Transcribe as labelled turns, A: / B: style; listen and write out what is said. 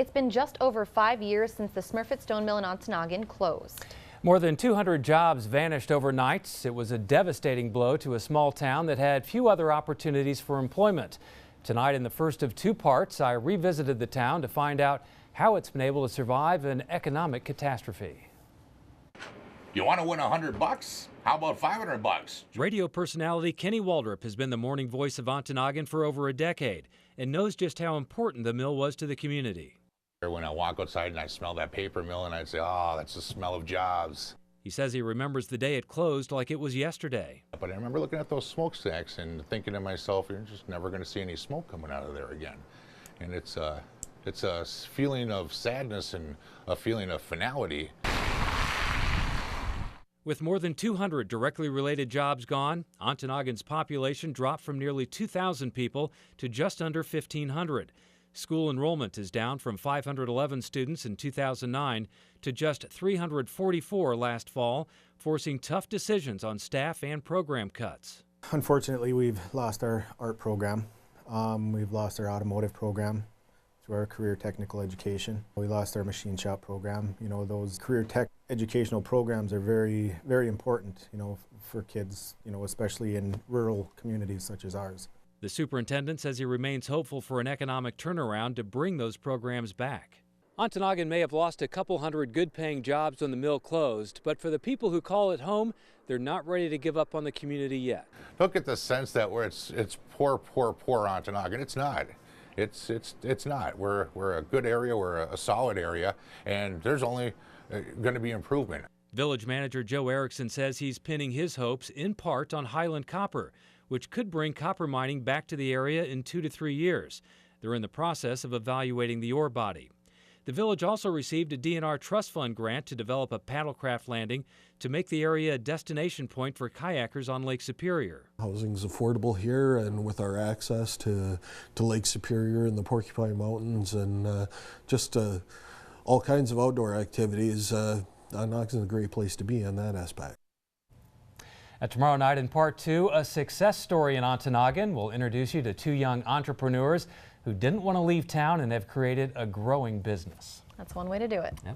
A: It's been just over 5 years since the Smurfit Stone Mill in Ontonagon closed.
B: More than 200 jobs vanished overnight. It was a devastating blow to a small town that had few other opportunities for employment. Tonight, in the first of two parts, I revisited the town to find out how it's been able to survive an economic catastrophe.
C: You want to win $100? How about $500?
B: Radio personality Kenny Waldrop has been the morning voice of Ontonagon for over a decade and knows just how important the mill was to the community.
C: When I walk outside and I smell that paper mill and I'd say, oh, that's the smell of jobs.
B: He says he remembers the day it closed like it was yesterday.
C: But I remember looking at those smokestacks and thinking to myself, you're just never going to see any smoke coming out of there again. And it's a feeling of sadness and a feeling of finality.
B: With more than 200 directly related jobs gone, Ontonagon's population dropped from nearly 2,000 people to just under 1,500. School enrollment is down from 511 students in 2009 to just 344 last fall, forcing tough decisions on staff and program cuts.
D: Unfortunately, we've lost our art program. We've lost our automotive program through our career technical education. We lost our machine shop program. You know, those career tech educational programs are very, very important, you know, for kids, you know, especially in rural communities such as ours.
B: The superintendent says he remains hopeful for an economic turnaround to bring those programs back. Ontonagon may have lost a couple hundred good-paying jobs when the mill closed, but for the people who call it home, they're not ready to give up on the community yet.
C: Don't get the sense that it's poor Ontonagon. It's not. It's not. We're a good area. We're a solid area, and there's only going to be improvement.
B: Village manager Joe Erickson says he's pinning his hopes in part on Highland Copper, which could bring copper mining back to the area in 2 to 3 years. They're in the process of evaluating the ore body. The village also received a DNR Trust Fund grant to develop a paddlecraft landing to make the area a destination point for kayakers on Lake Superior.
E: Housing's affordable here, and with our access to Lake Superior and the Porcupine Mountains and just all kinds of outdoor activities, Ontonagon's a great place to be in that aspect.
B: Tomorrow night in part 2, a success story in Ontonagon. We'll introduce you to 2 young entrepreneurs who didn't want to leave town and have created a growing business.
A: That's one way to do it.
B: Yep.